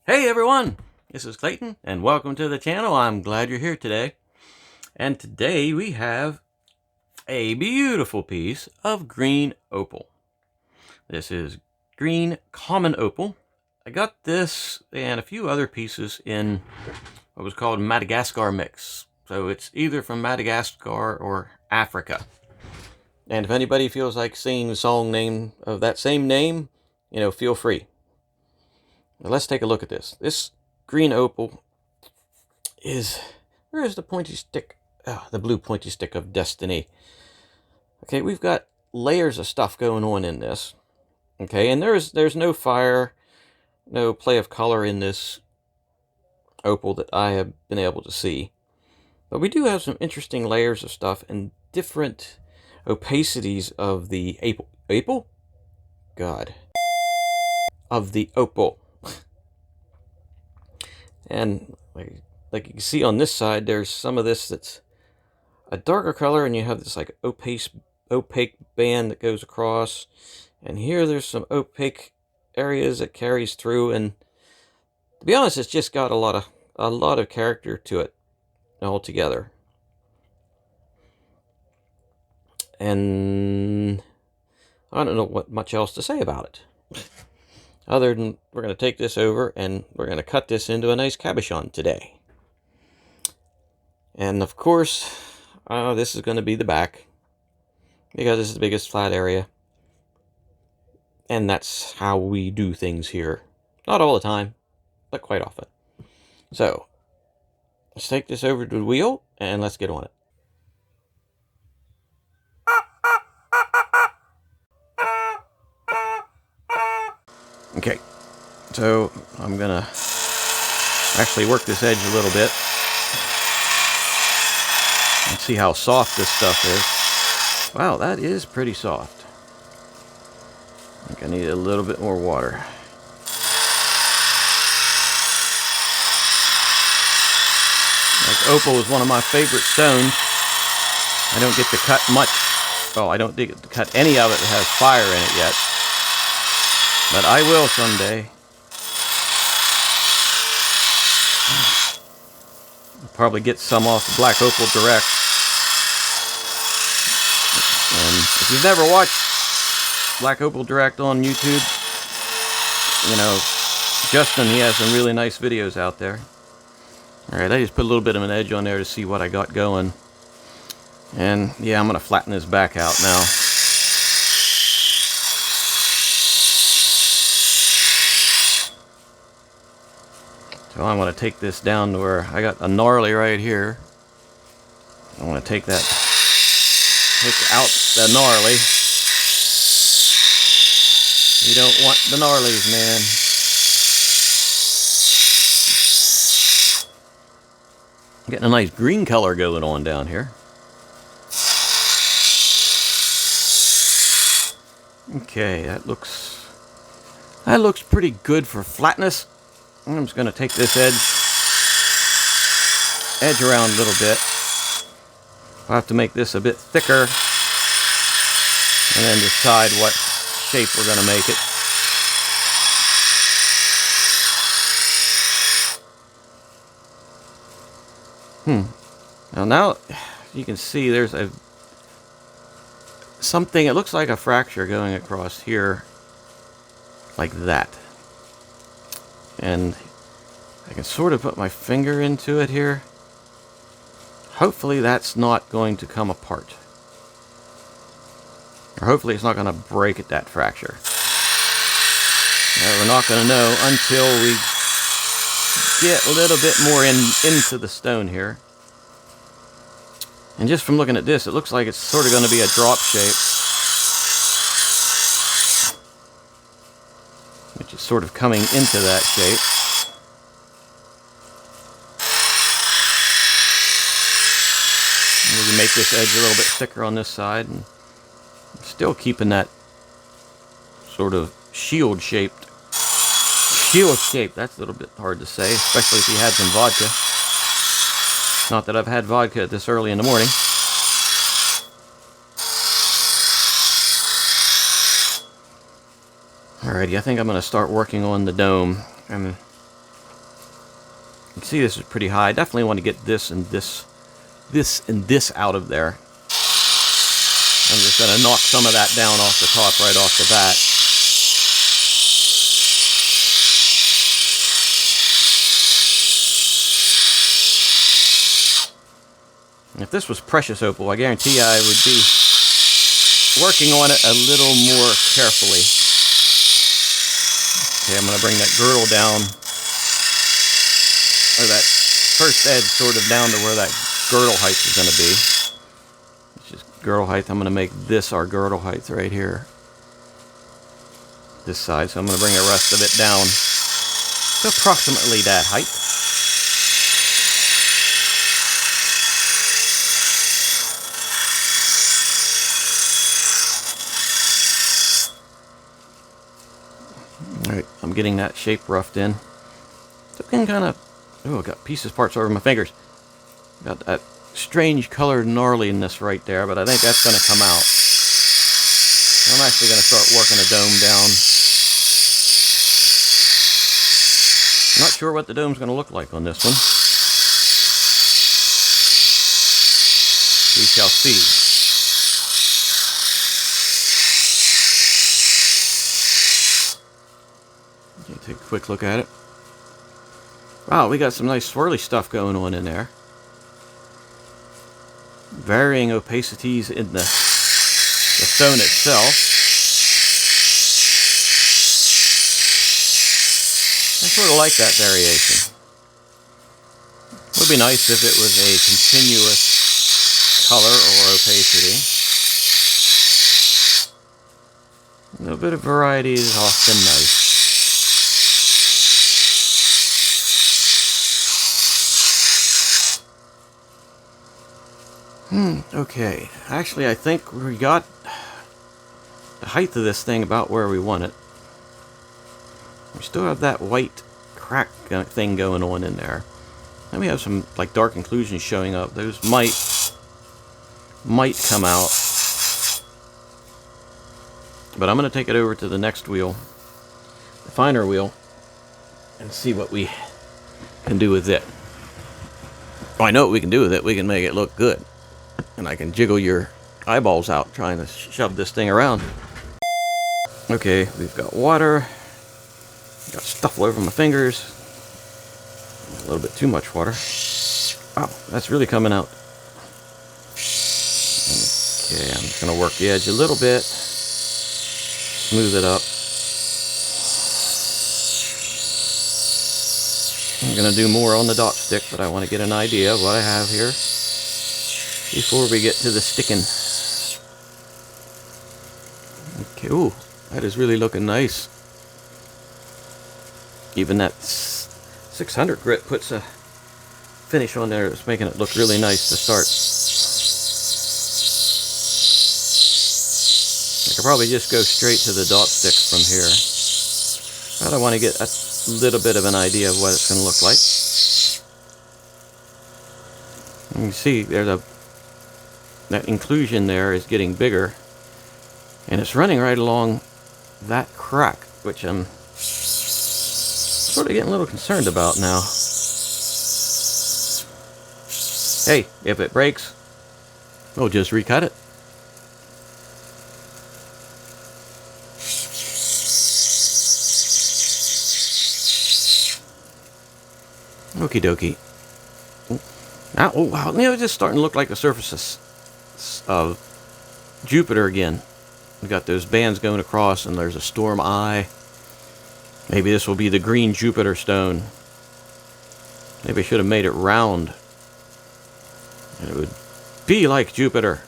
Hey everyone, this is Clayton and welcome to the channel. I'm glad you're here today. And today we have a beautiful piece of green opal. This is green common opal. I got this and a few other pieces in what was called Madagascar mix. So it's either from Madagascar or Africa. And if anybody feels like singing the song name of that same name, feel free. Now let's take a look at this. This green opal is, where is the pointy stick? Oh, the blue pointy stick of destiny. Okay, we've got layers of stuff going on in this. Okay, and there's no fire, no play of color in this opal that I have been able to see. But we do have some interesting layers of stuff and different opacities of the opal? God. Of the opal. And like you can see on this side, there's some of this that's a darker color, and you have this like opaque band that goes across. And here there's some opaque areas that carries through, and to be honest, it's just got a lot of character to it altogether. And I don't know what much else to say about it. Other than we're going to take this over and we're going to cut this into a nice cabochon today. And of course, this is going to be the back, because this is the biggest flat area. And that's how we do things here. Not all the time, but quite often. So, let's take this over to the wheel and let's get on it. Okay, so I'm gonna actually work this edge a little bit and see how soft this stuff is. Wow, that is pretty soft. I think I need a little bit more water. Like opal is one of my favorite stones. I don't get to cut much. Well, I don't get to cut any of it that has fire in it yet. But I will someday. I'll probably get some off the Black Opal Direct. And if you've never watched Black Opal Direct on YouTube, Justin, he has some really nice videos out there. Alright, I just put a little bit of an edge on there to see what I got going. And yeah, I'm going to flatten this back out now. So I want to take this down to where I got a gnarly right here. I want to take out the gnarly. You don't want the gnarlies, man. Getting a nice green color going on down here. Okay, that looks pretty good for flatness. I'm just going to take this edge around a little bit. I'll have to make this a bit thicker and then decide what shape we're going to make it. Now you can see there's something, it looks like a fracture going across here like that. And I can sort of put my finger into it here. Hopefully that's not going to come apart. Or hopefully it's not going to break at that fracture. Now, we're not going to know until we get a little bit more into the stone here. And just from looking at this, it looks like it's sort of going to be a drop shape. Which is sort of coming into that shape. Maybe make this edge a little bit thicker on this side, and still keeping that sort of shield shape. That's a little bit hard to say, especially if you had some vodka. Not that I've had vodka this early in the morning. Alrighty, I think I'm going to start working on the dome. And You can see this is pretty high. I definitely want to get this and this and this out of there. I'm just going to knock some of that down off the top right off the bat. If this was precious opal, I guarantee I would be working on it a little more carefully. Okay, I'm going to bring that girdle down, or that first edge sort of down to where that girdle height is going to be. It's just girdle height. I'm going to make this our girdle height right here. This side. So I'm going to bring the rest of it down to approximately that height. Alright, I'm getting that shape roughed in. So I can kind of... Oh, I got parts over my fingers. Got that strange colored gnarliness right there, but I think that's going to come out. I'm actually going to start working a dome down. Not sure what the dome's going to look like on this one. We shall see. Take a quick look at it. Wow, we got some nice swirly stuff going on in there. Varying opacities in the stone itself. I sort of like that variation. It would be nice if it was a continuous color or opacity. A little bit of variety is often nice. Okay. Actually, I think we got the height of this thing about where we want it. We still have that white crack thing going on in there. Then we have some like dark inclusions showing up. Those might come out. But I'm going to take it over to the next wheel, the finer wheel, and see what we can do with it. Oh, I know what we can do with it. We can make it look good. And I can jiggle your eyeballs out trying to shove this thing around. Okay, we've got water. Got stuff all over my fingers. A little bit too much water. Wow, that's really coming out. Okay, I'm just going to work the edge a little bit. Smooth it up. I'm going to do more on the dot stick, but I want to get an idea of what I have here before we get to the sticking. Okay, ooh, that is really looking nice. Even that 600 grit puts a finish on there that's making it look really nice to start. I could probably just go straight to the dot stick from here. But I want to get a little bit of an idea of what it's going to look like. You can see there's that inclusion there is getting bigger, and it's running right along that crack, which I'm sort of getting a little concerned about now. Hey, if it breaks, we'll just recut it. Okie dokie. Now, oh wow, it's just starting to look like the surface of Jupiter again. We got those bands going across, and there's a storm eye. Maybe this will be the green Jupiter stone. Maybe I should have made it round. And it would be like Jupiter.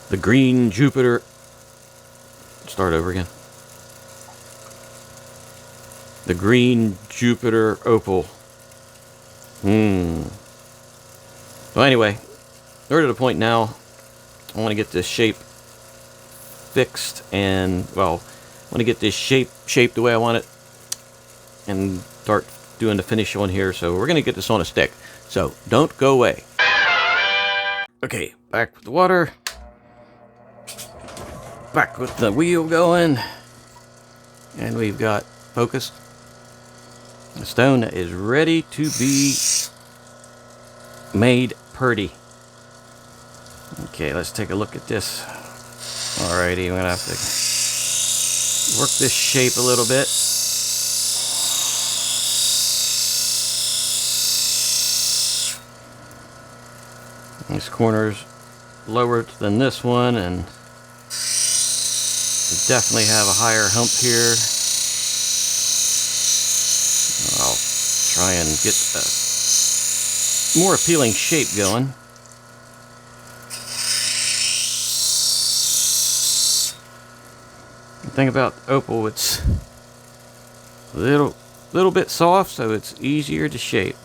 The green Jupiter. Start over again. The green Jupiter opal. Well, anyway, we're to the point now. I want to get this shape fixed, and well, I want to get this shaped the way I want it, and start doing the finish on here. So we're gonna get this on a stick. So don't go away. Okay, back with the water. Back with the wheel going, and we've got Focus. A stone that is ready to be made purdy. Okay, let's take a look at this. Alrighty, I'm gonna have to work this shape a little bit. This corner's lower than this one, and we definitely have a higher hump here. I'll try and get a more appealing shape going. The thing about opal, it's a little bit soft, so it's easier to shape.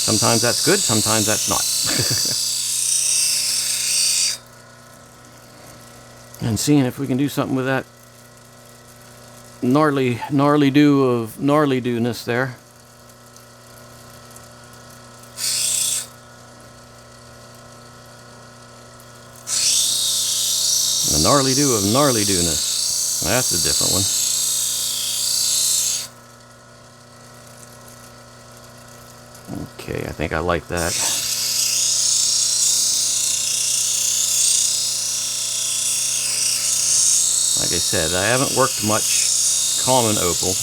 Sometimes that's good, sometimes that's not. And seeing if we can do something with that gnarly-do of gnarly-do-ness there. The gnarly-do of gnarly-do-ness. That's a different one. Okay, I think I like that. Like I said, I haven't worked much common opal.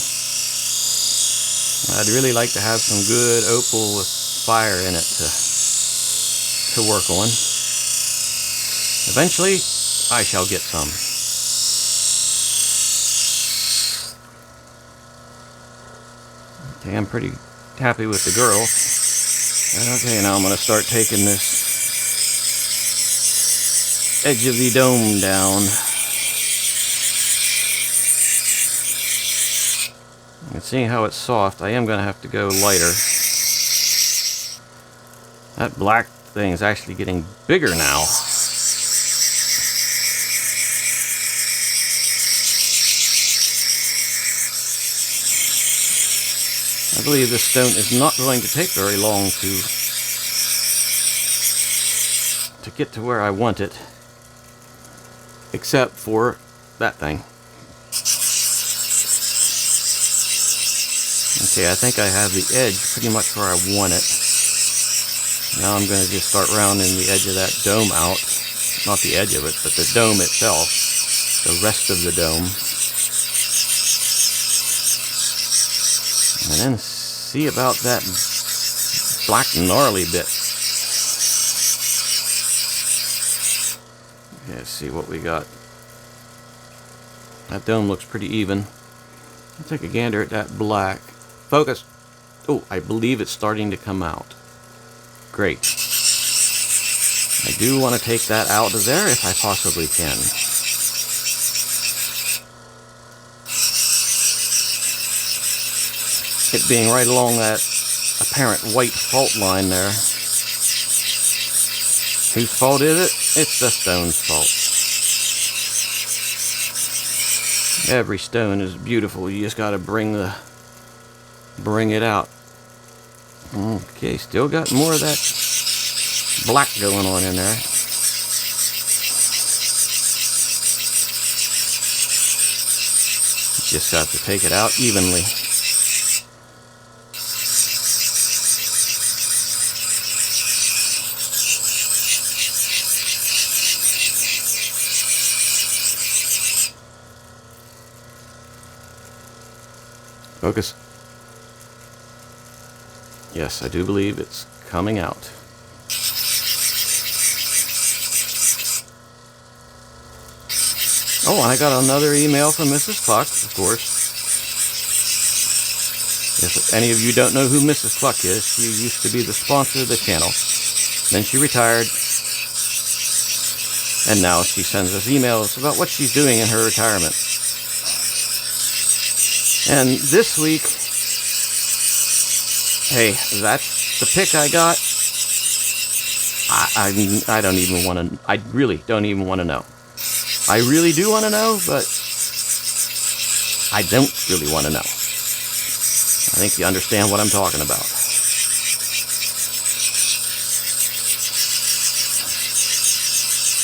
I'd really like to have some good opal with fire in it to work on. Eventually, I shall get some. Okay, I'm pretty happy with the girl. Okay, now I'm going to start taking this edge of the dome down. And seeing how it's soft, I am going to have to go lighter. That black thing is actually getting bigger now. I believe this stone is not going to take very long to get to where I want it, except for that thing. Okay, I think I have the edge pretty much where I want it. Now I'm going to just start rounding the edge of that dome out. Not the edge of it, but the dome itself. The rest of the dome. And then see about that black gnarly bit. Okay, let's see what we got. That dome looks pretty even. I'll take a gander at that black. Focus. Oh, I believe it's starting to come out. Great. I do want to take that out of there if I possibly can. It being right along that apparent white fault line there. Whose fault is it? It's the stone's fault. Every stone is beautiful. You just got to bring it out. Okay, still got more of that black going on in there. Just got to take it out evenly. Focus. Yes, I do believe it's coming out. Oh, and I got another email from Mrs. Cluck, of course. If any of you don't know who Mrs. Cluck is, she used to be the sponsor of the channel. Then she retired. And now she sends us emails about what she's doing in her retirement. And this week, hey, that's the pick I got. I don't even want to, I really don't even want to know. I really do want to know, but I don't really want to know. I think you understand what I'm talking about.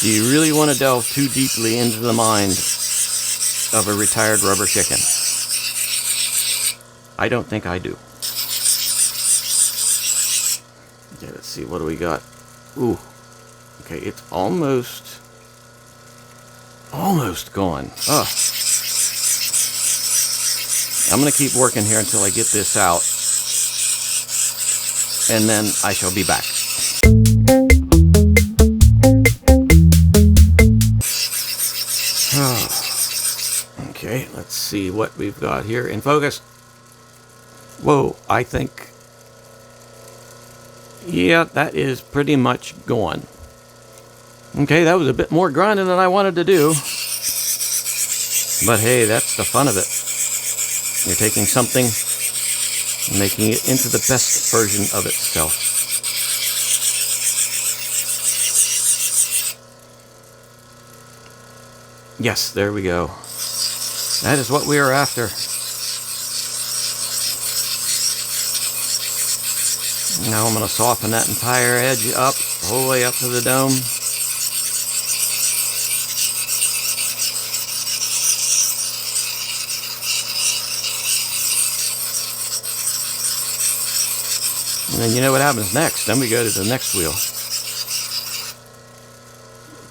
Do you really want to delve too deeply into the mind of a retired rubber chicken. I don't think I do. Okay, let's see, what do we got? Ooh, okay, it's almost gone. Oh. I'm going to keep working here until I get this out, and then I shall be back. Okay, let's see what we've got here in focus. Whoa, I think, yeah, that is pretty much gone. Okay, that was a bit more grinding than I wanted to do. But hey, that's the fun of it. You're taking something and making it into the best version of itself. Yes, there we go. That is what we are after. Now I'm going to soften that entire edge up, all the way up to the dome. And then you know what happens next. Then we go to the next wheel.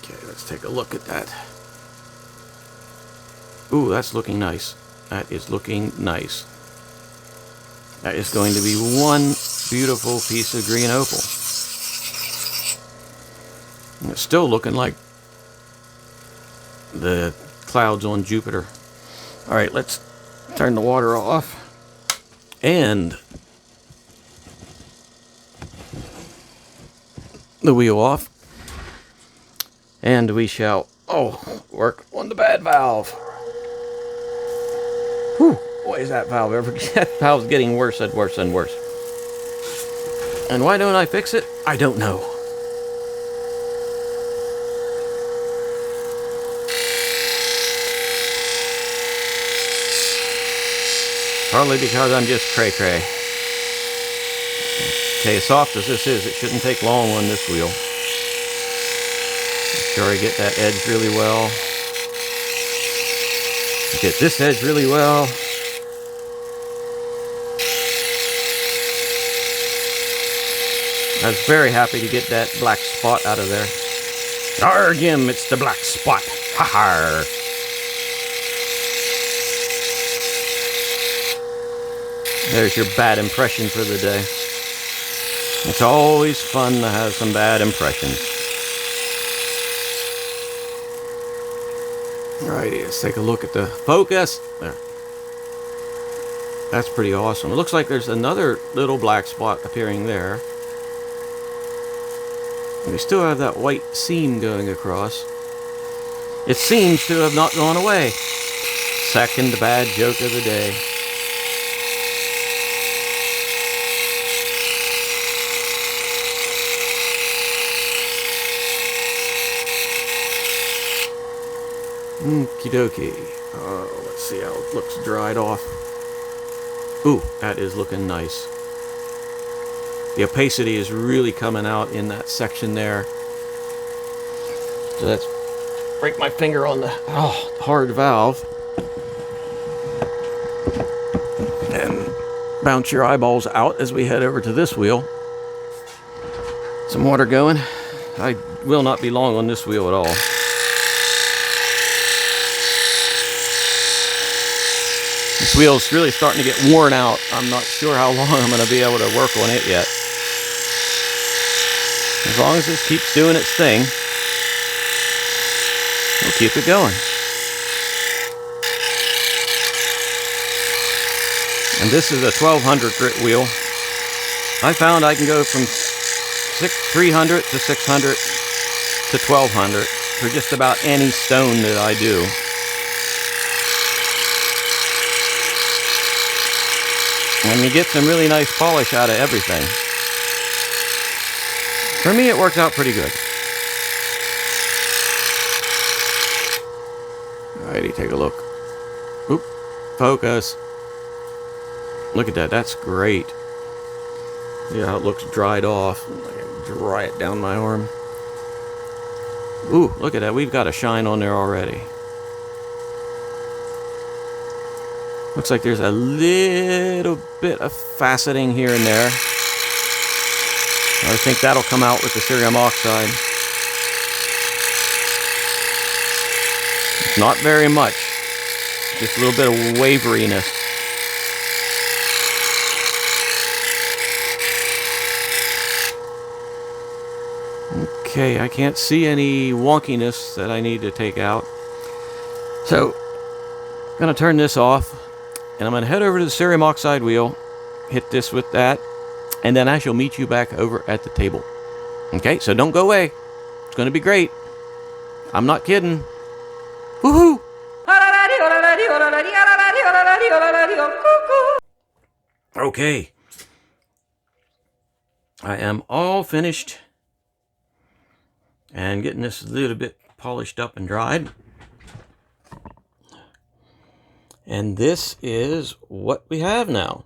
Okay, let's take a look at that. Ooh, that's looking nice. That is looking nice. That is going to be one beautiful piece of green opal. And it's still looking like the clouds on Jupiter. Alright, let's turn the water off. And the wheel off, and we shall work on the bad valve. Whew, boy, is that valve ever that valve's getting worse and worse and worse. And why don't I fix it? I don't know. Probably because I'm just cray-cray. Okay, as soft as this is, it shouldn't take long on this wheel. Make sure I get that edge really well. Get this edge really well. I was very happy to get that black spot out of there. Arrgh, Jim, it's the black spot. Ha-ha. There's your bad impression for the day. It's always fun to have some bad impressions. Alrighty, let's take a look at the focus. There. That's pretty awesome. It looks like there's another little black spot appearing there. And we still have that white seam going across. It seems to have not gone away. Second bad joke of the day. Okie dokie. Let's see how it looks dried off. Ooh, that is looking nice. The opacity is really coming out in that section there. So let's break my finger on the hard valve. And bounce your eyeballs out as we head over to this wheel. Some water going. I will not be long on this wheel at all. This wheel's really starting to get worn out. I'm not sure how long I'm going to be able to work on it yet. As long as this keeps doing its thing, we'll keep it going. And this is a 1200 grit wheel. I found I can go from 300 to 600 to 1200 for just about any stone that I do. And you get some really nice polish out of everything. For me, it works out pretty good. Alrighty, take a look. Oop, focus. Look at that, that's great. See how it looks dried off. I can dry it down my arm. Ooh, look at that, we've got a shine on there already. Looks like there's a little bit of faceting here and there. I think that'll come out with the cerium oxide. Not very much. Just a little bit of waveriness. Okay, I can't see any wonkiness that I need to take out. So, I'm going to turn this off, and I'm going to head over to the cerium oxide wheel, hit this with that, and then I shall meet you back over at the table. Okay, so don't go away. It's going to be great. I'm not kidding. Woohoo! Okay. I am all finished and getting this a little bit polished up and dried. And this is what we have now.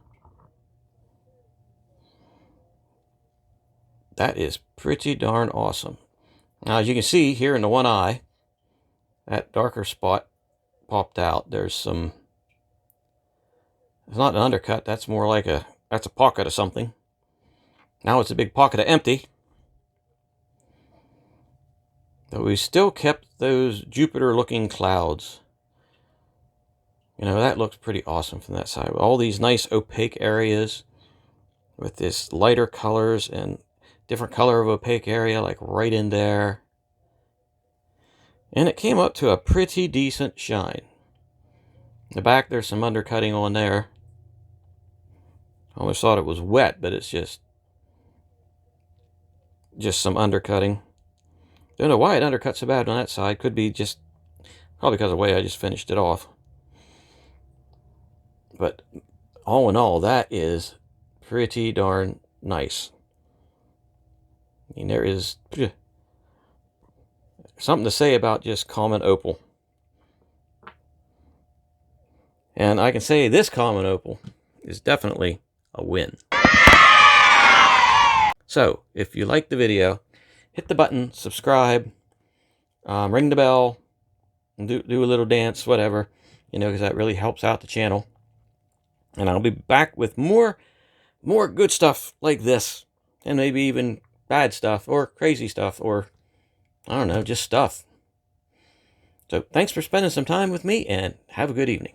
That is pretty darn awesome. Now, as you can see here in the one eye, that darker spot popped out. There's some, it's not an undercut, that's more like that's a pocket of something. Now it's a big pocket of empty. But we still kept those Jupiter-looking clouds. You know, that looks pretty awesome from that side. All these nice opaque areas with this lighter colors and different color of opaque area, like right in there. And it came up to a pretty decent shine. In the back, there's some undercutting on there. I almost thought it was wet, but it's just some undercutting. Don't know why it undercut so bad on that side. Could be just probably because of the way I just finished it off. But all in all, that is pretty darn nice. I mean, there is something to say about just common opal. And I can say this common opal is definitely a win. So, if you liked the video, hit the button, subscribe, ring the bell, and do a little dance, whatever, you know, because that really helps out the channel. And I'll be back with more good stuff like this, and maybe even bad stuff, or crazy stuff, or, I don't know, just stuff. So, thanks for spending some time with me, and have a good evening.